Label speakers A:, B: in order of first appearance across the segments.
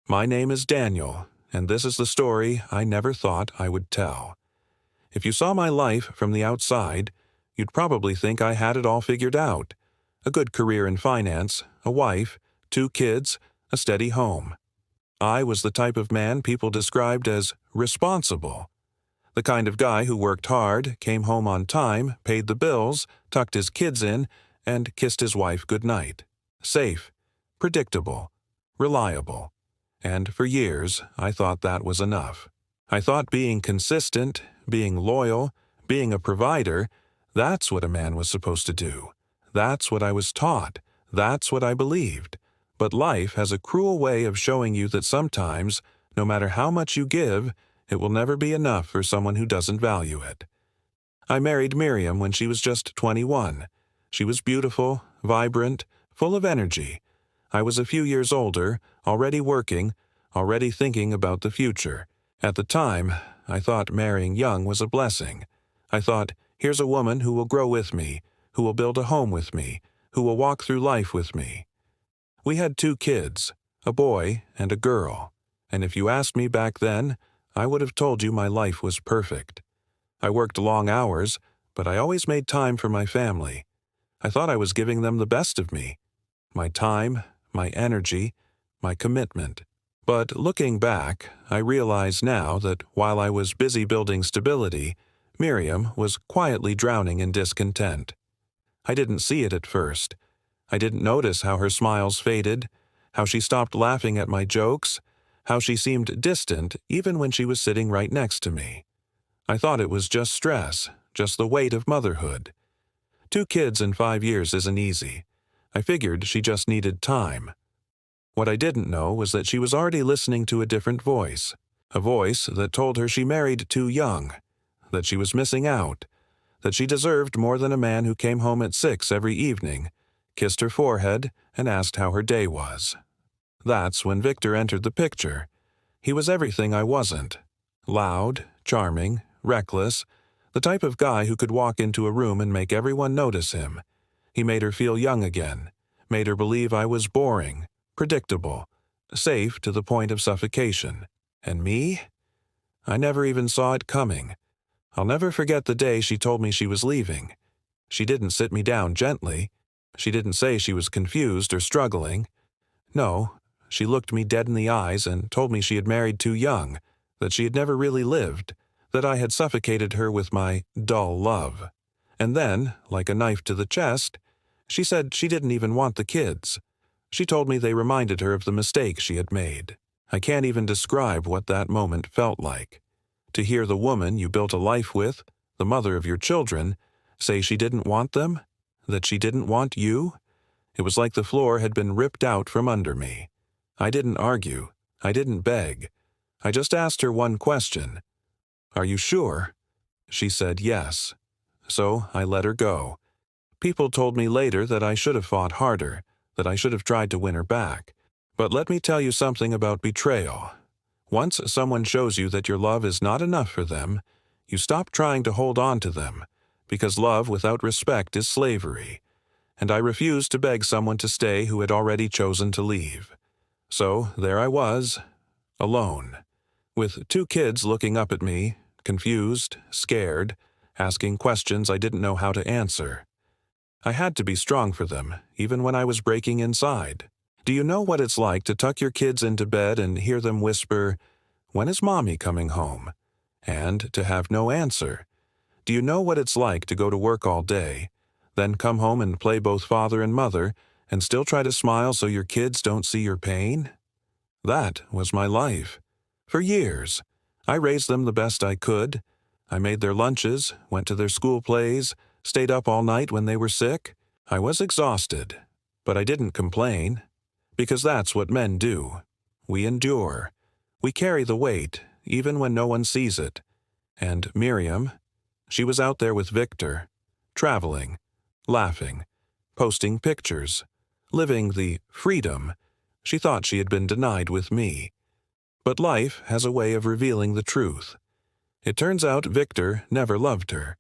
A: My name is Daniel, and this is the story I never thought I would tell. If you saw my life from the outside, you'd probably think I had it all figured out. A good career in finance, a wife, 2 kids, a steady home. I was the type of man people described as responsible. The kind of guy who worked hard, came home on time, paid the bills, tucked his kids in, and kissed his wife goodnight. Safe, predictable, reliable. And for years, I thought that was enough. I thought being consistent, being loyal, being a provider, that's what a man was supposed to do. That's what I was taught. That's what I believed. But life has a cruel way of showing you that sometimes, no matter how much you give, it will never be enough for someone who doesn't value it. I married Miriam when she was just 21. She was beautiful, vibrant, full of energy. I was a few years older, already working, already thinking about the future. At the time, I thought marrying young was a blessing. I thought, here's a woman who will grow with me, who will build a home with me, who will walk through life with me. We had 2 kids, a boy and a girl, and if you asked me back then, I would have told you my life was perfect. I worked long hours, but I always made time for my family. I thought I was giving them the best of me. My time, my energy, my commitment. But looking back, I realize now that while I was busy building stability, Miriam was quietly drowning in discontent. I didn't see it at first. I didn't notice how her smiles faded, how she stopped laughing at my jokes, how she seemed distant even when she was sitting right next to me. I thought it was just stress, just the weight of motherhood. 2 kids in 5 years isn't easy. I figured she just needed time. What I didn't know was that she was already listening to a different voice, a voice that told her she married too young, that she was missing out, that she deserved more than a man who came home at 6 every evening, kissed her forehead, and asked how her day was. That's when Victor entered the picture. He was everything I wasn't. Loud, charming, reckless, the type of guy who could walk into a room and make everyone notice him. He made her feel young again, made her believe I was boring, predictable, safe to the point of suffocation. And me? I never even saw it coming. I'll never forget the day she told me she was leaving. She didn't sit me down gently. She didn't say she was confused or struggling. No, she looked me dead in the eyes and told me she had married too young, that she had never really lived, that I had suffocated her with my dull love. And then, like a knife to the chest, she said she didn't even want the kids. She told me they reminded her of the mistake she had made. I can't even describe what that moment felt like. To hear the woman you built a life with, the mother of your children, say she didn't want them, that she didn't want you, it was like the floor had been ripped out from under me. I didn't argue. I didn't beg. I just asked her one question. "Are you sure?" She said yes. So I let her go. People told me later that I should have fought harder, that I should have tried to win her back. But let me tell you something about betrayal. Once someone shows you that your love is not enough for them, you stop trying to hold on to them, because love without respect is slavery. And I refused to beg someone to stay who had already chosen to leave. So there I was, alone, with 2 kids looking up at me, confused, scared, asking questions I didn't know how to answer. I had to be strong for them, even when I was breaking inside. Do you know what it's like to tuck your kids into bed and hear them whisper, "When is Mommy coming home?" And to have no answer? Do you know what it's like to go to work all day, then come home and play both father and mother, and still try to smile so your kids don't see your pain? That was my life. For years, I raised them the best I could. I made their lunches, went to their school plays, stayed up all night when they were sick. I was exhausted, but I didn't complain. Because that's what men do. We endure. We carry the weight, even when no one sees it. And Miriam, she was out there with Victor, traveling, laughing, posting pictures, living the freedom she thought she had been denied with me. But life has a way of revealing the truth. It turns out Victor never loved her.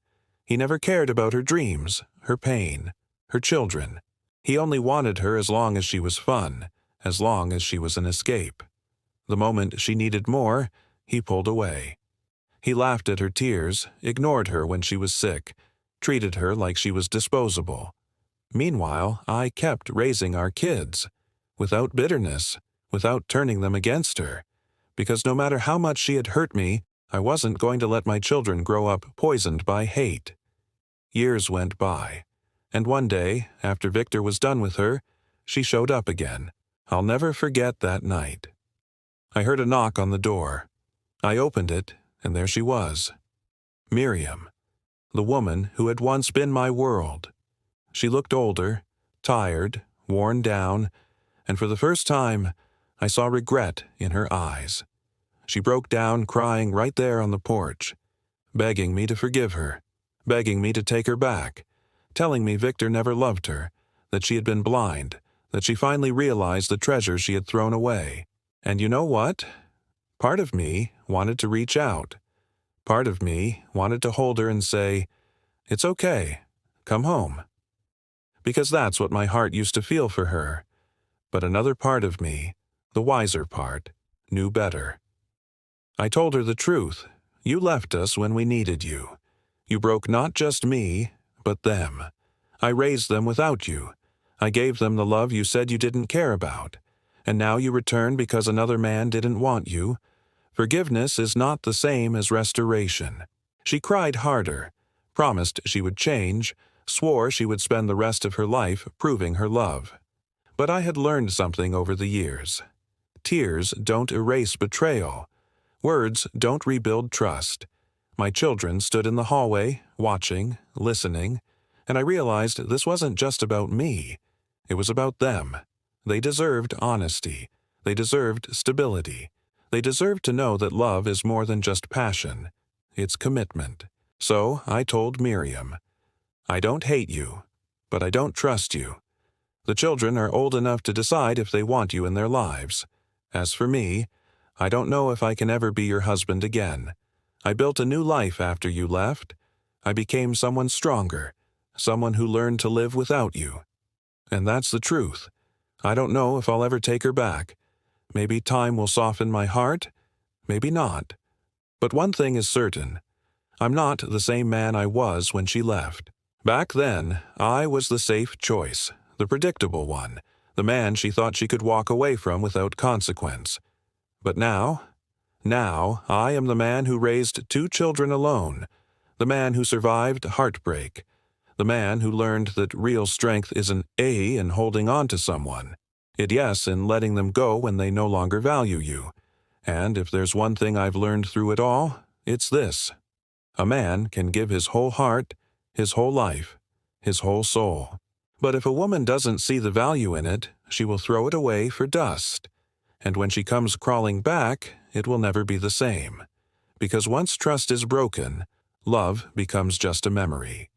A: He never cared about her dreams, her pain, her children. He only wanted her as long as she was fun, as long as she was an escape. The moment she needed more, he pulled away. He laughed at her tears, ignored her when she was sick, treated her like she was disposable. Meanwhile, I kept raising our kids, without bitterness, without turning them against her, because no matter how much she had hurt me, I wasn't going to let my children grow up poisoned by hate. Years went by, and one day, after Victor was done with her, she showed up again. I'll never forget that night. I heard a knock on the door. I opened it, and there she was. Miriam, the woman who had once been my world. She looked older, tired, worn down, and for the first time, I saw regret in her eyes. She broke down crying right there on the porch, begging me to forgive her, begging me to take her back, telling me Victor never loved her, that she had been blind, that she finally realized the treasure she had thrown away. And you know what? Part of me wanted to reach out. Part of me wanted to hold her and say, "It's okay, come home." Because that's what my heart used to feel for her. But another part of me, the wiser part, knew better. I told her the truth. You left us when we needed you. You broke not just me, but them. I raised them without you. I gave them the love you said you didn't care about. And now you return because another man didn't want you. Forgiveness is not the same as restoration. She cried harder, promised she would change, swore she would spend the rest of her life proving her love. But I had learned something over the years. Tears don't erase betrayal. Words don't rebuild trust. My children stood in the hallway, watching, listening, and I realized this wasn't just about me. It was about them. They deserved honesty. They deserved stability. They deserved to know that love is more than just passion. It's commitment. So I told Miriam, "I don't hate you, but I don't trust you. The children are old enough to decide if they want you in their lives. As for me, I don't know if I can ever be your husband again. I built a new life after you left. I became someone stronger, someone who learned to live without you. And that's the truth. I don't know if I'll ever take her back. Maybe time will soften my heart, maybe not. But one thing is certain. I'm not the same man I was when she left. Back then, I was the safe choice, the predictable one, the man she thought she could walk away from without consequence. But now I am the man who raised 2 children alone, the man who survived heartbreak, the man who learned that real strength isn't in holding on to someone. It's yes in letting them go when they no longer value you. And if there's one thing I've learned through it all, it's this. A man can give his whole heart, his whole life, his whole soul. But if a woman doesn't see the value in it, she will throw it away for dust. And when she comes crawling back, it will never be the same. Because once trust is broken, love becomes just a memory.